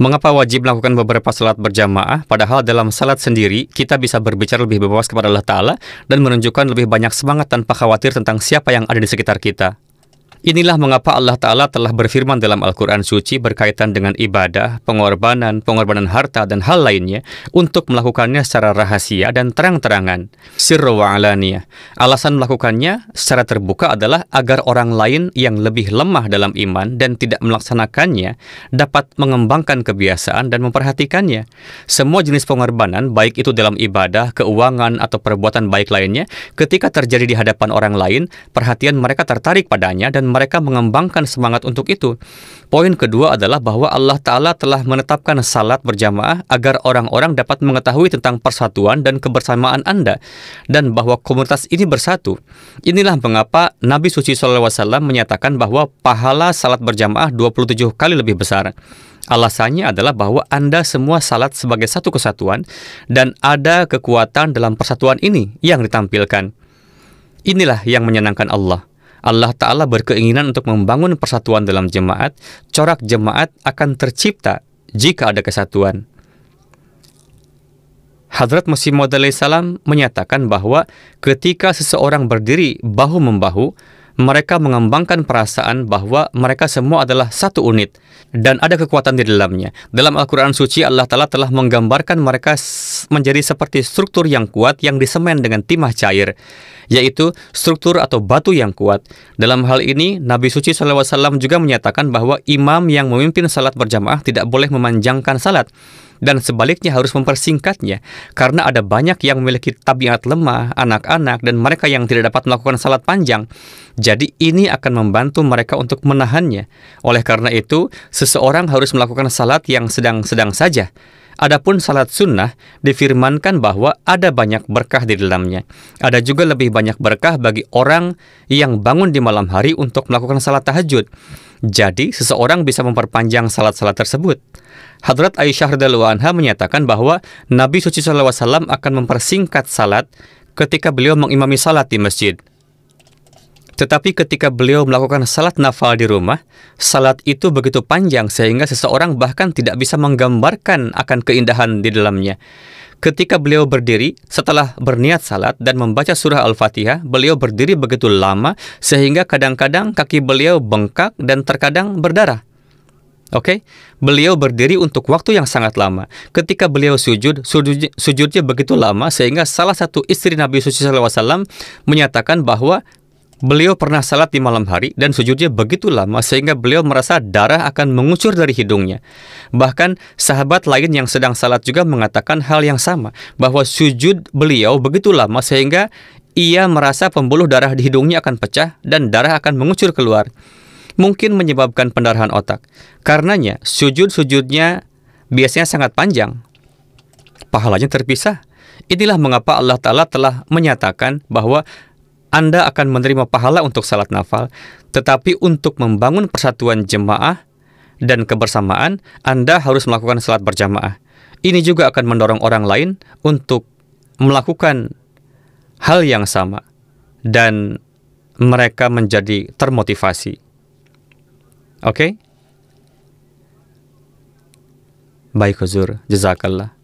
Mengapa wajib melakukan beberapa salat berjamaah, padahal dalam salat sendiri kita bisa berbicara lebih bebas kepada Allah Ta'ala dan menunjukkan lebih banyak semangat tanpa khawatir tentang siapa yang ada di sekitar kita. Inilah mengapa Allah Ta'ala telah berfirman dalam Al-Quran Suci berkaitan dengan ibadah, pengorbanan harta, dan hal lainnya untuk melakukannya secara rahasia dan terang-terangan. Sirru wa alaniyah. Alasan melakukannya secara terbuka adalah agar orang lain yang lebih lemah dalam iman dan tidak melaksanakannya dapat mengembangkan kebiasaan dan memperhatikannya. Semua jenis pengorbanan, baik itu dalam ibadah, keuangan, atau perbuatan baik lainnya, ketika terjadi di hadapan orang lain, perhatian mereka tertarik padanya dan mereka mengembangkan semangat untuk itu. Poin kedua adalah bahwa Allah Ta'ala telah menetapkan salat berjamaah agar orang-orang dapat mengetahui tentang persatuan dan kebersamaan Anda, dan bahwa komunitas ini bersatu. Inilah mengapa Nabi Suci SAW menyatakan bahwa pahala salat berjamaah 27 kali lebih besar. Alasannya adalah bahwa Anda semua salat sebagai satu kesatuan, dan ada kekuatan dalam persatuan ini yang ditampilkan. Inilah yang menyenangkan Allah. Allah Ta'ala berkeinginan untuk membangun persatuan dalam jemaat. Corak jemaat akan tercipta jika ada kesatuan. Hadrat Masih Maud alaihissalam menyatakan bahwa ketika seseorang berdiri bahu-membahu, mereka mengembangkan perasaan bahwa mereka semua adalah satu unit dan ada kekuatan di dalamnya. Dalam Al-Quran Suci, Allah Ta'ala telah menggambarkan mereka menjadi seperti struktur yang kuat yang disemen dengan timah cair, yaitu struktur atau batu yang kuat. Dalam hal ini, Nabi Suci SAW juga menyatakan bahwa imam yang memimpin salat berjamaah tidak boleh memanjangkan salat, dan sebaliknya harus mempersingkatnya, karena ada banyak yang memiliki tabiat lemah, anak-anak, dan mereka yang tidak dapat melakukan salat panjang. Jadi ini akan membantu mereka untuk menahannya. Oleh karena itu, seseorang harus melakukan salat yang sedang-sedang saja. Adapun salat sunnah, difirmankan bahwa ada banyak berkah di dalamnya. Ada juga lebih banyak berkah bagi orang yang bangun di malam hari untuk melakukan salat tahajud. Jadi, seseorang bisa memperpanjang salat-salat tersebut. Hadrat Aisyah radhiyallahu anha menyatakan bahwa Nabi Suci SAW akan mempersingkat salat ketika beliau mengimami salat di masjid. Tetapi ketika beliau melakukan salat nafal di rumah, salat itu begitu panjang sehingga seseorang bahkan tidak bisa menggambarkan akan keindahan di dalamnya. Ketika beliau berdiri setelah berniat salat dan membaca surah Al-Fatihah, beliau berdiri begitu lama sehingga kadang-kadang kaki beliau bengkak dan terkadang berdarah. Beliau berdiri untuk waktu yang sangat lama. Ketika beliau sujudnya begitu lama sehingga salah satu istri Nabi Suci SAW menyatakan bahwa beliau pernah salat di malam hari dan sujudnya begitu lama sehingga beliau merasa darah akan mengucur dari hidungnya. Bahkan sahabat lain yang sedang salat juga mengatakan hal yang sama, bahwa sujud beliau begitu lama sehingga ia merasa pembuluh darah di hidungnya akan pecah dan darah akan mengucur keluar. Mungkin menyebabkan pendarahan otak. Karenanya sujud-sujudnya biasanya sangat panjang, pahalanya terpisah. Inilah mengapa Allah Ta'ala telah menyatakan bahwa Anda akan menerima pahala untuk salat nafal, tetapi untuk membangun persatuan jemaah dan kebersamaan, Anda harus melakukan salat berjamaah. Ini juga akan mendorong orang lain untuk melakukan hal yang sama, dan mereka menjadi termotivasi. Baik Huzur, jazakallah.